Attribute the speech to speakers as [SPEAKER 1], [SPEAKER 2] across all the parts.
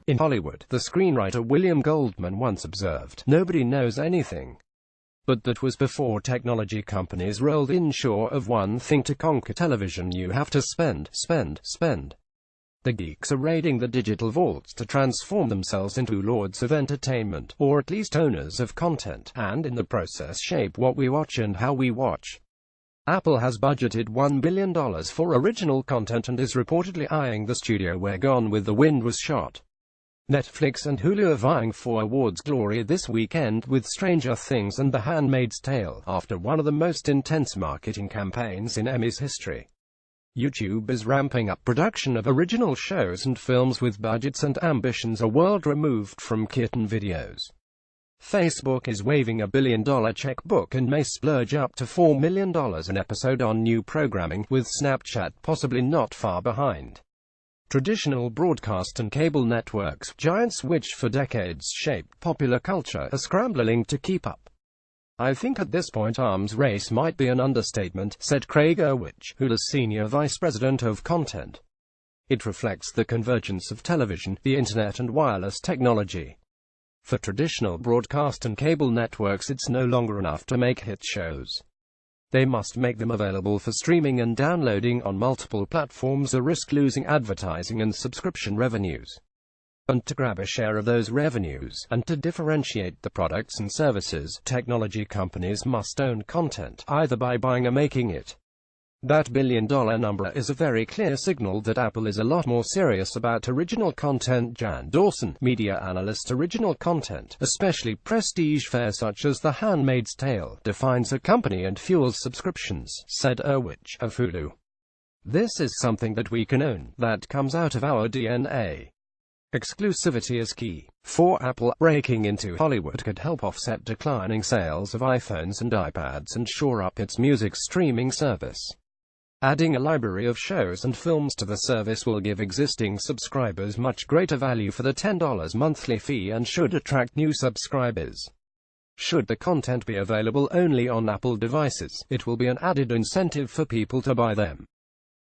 [SPEAKER 1] In Hollywood, the screenwriter William Goldman once observed, "Nobody knows anything." But that was before technology companies rolled in. Sure of one thing to conquer television, you have to spend. The geeks are raiding the digital vaults to transform themselves into lords of entertainment, or at least owners of content, and in the process shape what we watch and how we watch. Apple has budgeted $1 billion for original content and is reportedly eyeing the studio where Gone with the Wind was shot. Netflix and Hulu are vying for awards glory this weekend with Stranger Things and The Handmaid's Tale, after one of the most intense marketing campaigns in Emmy's history. YouTube is ramping up production of original shows and films with budgets and ambitions a world removed from kitten videos. Facebook is waving a billion-dollar checkbook and may splurge up to $4 million an episode on new programming, with Snapchat possibly not far behind. Traditional broadcast and cable networks, giants which for decades shaped popular culture, are scrambling to keep up. "I think at this point arms race might be an understatement," said Craig Erwich, Hulu's senior vice president of content. "It reflects the convergence of television, the internet and wireless technology. For traditional broadcast and cable networks, it's no longer enough to make hit shows. They must make them available for streaming and downloading on multiple platforms or risk losing advertising and subscription revenues. And to grab a share of those revenues, and to differentiate the products and services, technology companies must own content, either by buying or making it. That billion-dollar number is a very clear signal that Apple is a lot more serious about original content." Jan Dawson, media analyst. Original content, especially prestige fare such as The Handmaid's Tale, defines a company and fuels subscriptions, said Erwich, of Hulu. "This is something that we can own, that comes out of our DNA. Exclusivity is key. For Apple, breaking into Hollywood could help offset declining sales of iPhones and iPads and shore up its music streaming service. Adding a library of shows and films to the service will give existing subscribers much greater value for the $10 monthly fee and should attract new subscribers. Should the content be available only on Apple devices, it will be an added incentive for people to buy them."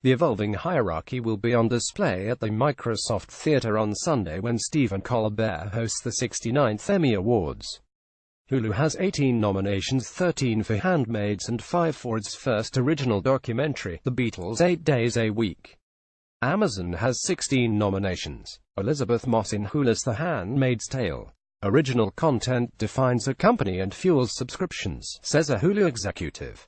[SPEAKER 1] The evolving hierarchy will be on display at the Microsoft Theater on Sunday when Stephen Colbert hosts the 69th Emmy Awards. Hulu has 18 nominations, 13 for Handmaids and 5 for its first original documentary, The Beatles 8 Days a Week. Amazon has 16 nominations. Elizabeth Moss in Hulu's The Handmaid's Tale. "Original content defines a company and fuels subscriptions," says a Hulu executive.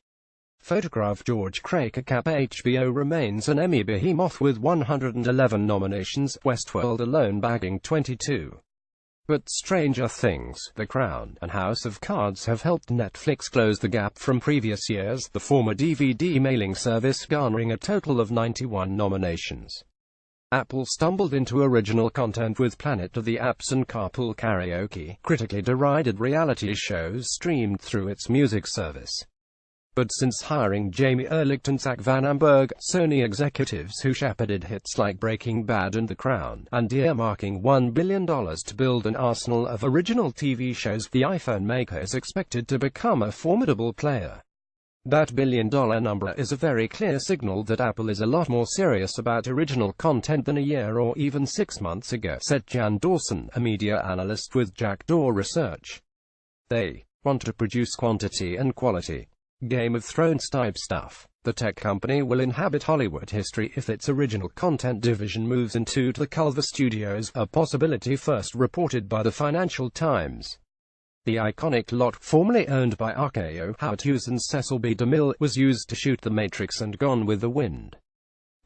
[SPEAKER 1] Photograph. George Craker. HBO remains an Emmy behemoth with 111 nominations, Westworld alone bagging 22. But Stranger Things, The Crown, and House of Cards have helped Netflix close the gap from previous years, the former DVD mailing service garnering a total of 91 nominations. Apple stumbled into original content with Planet of the Apps and Carpool Karaoke, critically derided reality shows streamed through its music service. But since hiring Jamie Ehrlich and Zach Van Amberg, Sony executives who shepherded hits like Breaking Bad and The Crown, and earmarking $1 billion to build an arsenal of original TV shows, the iPhone maker is expected to become a formidable player. That billion-dollar number is a very clear signal that Apple is a lot more serious about original content than a year or even 6 months ago, said Jan Dawson, a media analyst with Jackdaw Research. "They want to produce quantity and quality. Game of Thrones type stuff. The tech company will inhabit Hollywood history if its original content division moves into the Culver Studios, a possibility first reported by the Financial Times. The iconic lot, formerly owned by RKO, Howard Hughes and Cecil B. DeMille, was used to shoot The Matrix and Gone with the Wind.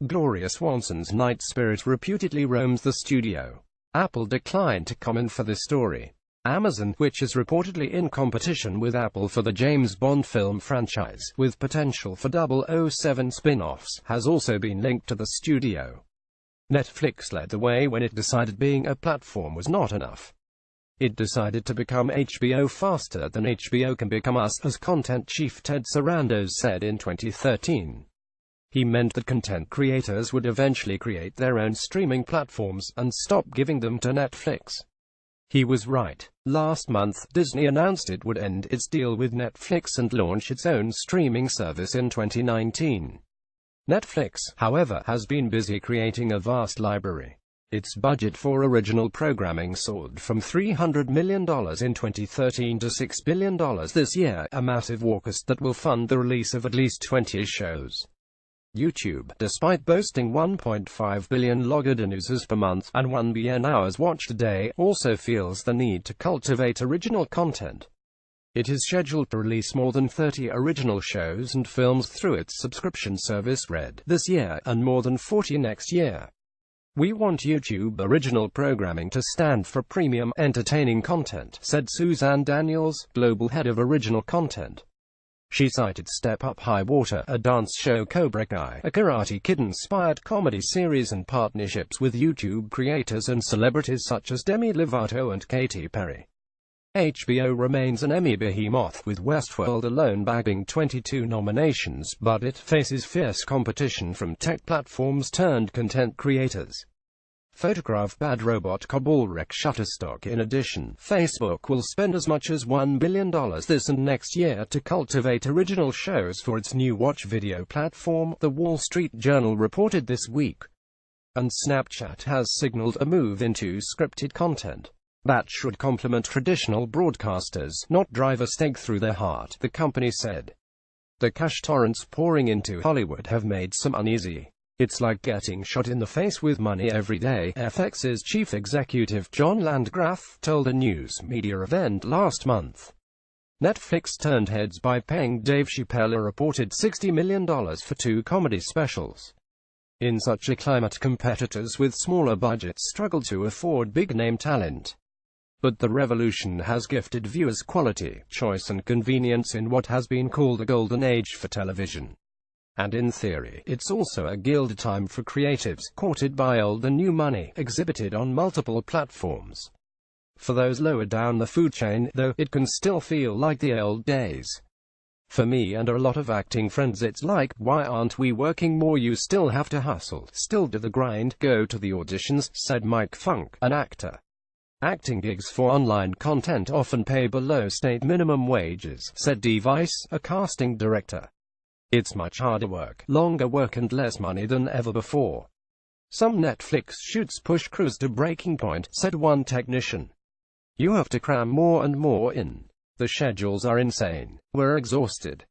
[SPEAKER 1] Gloria Swanson's Night Spirit reputedly roams the studio. Apple declined to comment for this story. Amazon, which is reportedly in competition with Apple for the James Bond film franchise, with potential for 007 spin-offs, has also been linked to the studio. Netflix led the way when it decided being a platform was not enough. It decided to become HBO faster than HBO can become us, as content chief Ted Sarandos said in 2013. He meant that content creators would eventually create their own streaming platforms, and stop giving them to Netflix. He was right. Last month, Disney announced it would end its deal with Netflix and launch its own streaming service in 2019. Netflix, however, has been busy creating a vast library Its budget for original programming soared from $300 million in 2013 to $6 billion this year, a massive forecast that will fund the release of at least 20 shows. YouTube, despite boasting 1.5 billion logged users per month and 1 billion hours watched a day, also feels the need to cultivate original content. It is scheduled to release more than 30 original shows and films through its subscription service Red this year, and more than 40 next year. "We want YouTube original programming to stand for premium, entertaining content," said Suzanne Daniels, global head of original content. She cited Step Up High Water, a dance show, Cobra Kai, a Karate Kid-inspired comedy series, and partnerships with YouTube creators and celebrities such as Demi Lovato and Katy Perry. HBO remains an Emmy behemoth, with Westworld alone bagging 22 nominations, but it faces fierce competition from tech platforms turned content creators. Photograph Bad Robot Cabal wreck Shutterstock. In addition, Facebook will spend as much as $1 billion this and next year to cultivate original shows for its new watch video platform, The Wall Street Journal reported this week. And Snapchat has signaled a move into scripted content that should complement traditional broadcasters, not drive a stake through their heart, the company said. The cash torrents pouring into Hollywood have made some uneasy. "It's like getting shot in the face with money every day," FX's chief executive John Landgraf told a news media event last month. Netflix turned heads by paying Dave Chappelle a reported $60 million for 2 comedy specials. In such a climate, competitors with smaller budgets struggle to afford big-name talent. But the revolution has gifted viewers quality, choice and convenience in what has been called a golden age for television. And in theory, it's also a gilded time for creatives, courted by old and new money, exhibited on multiple platforms. For those lower down the food chain, though, it can still feel like the old days. "For me and a lot of acting friends it's like, why aren't we working more? You still have to hustle, still do the grind, go to the auditions," said Mike Funk, an actor. "Acting gigs for online content often pay below state minimum wages," said Dee Weiss, a casting director. "It's much harder work, longer work and less money than ever before. Some Netflix shoots push crews to breaking point," said one technician. "You have to cram more and more in. The schedules are insane. We're exhausted."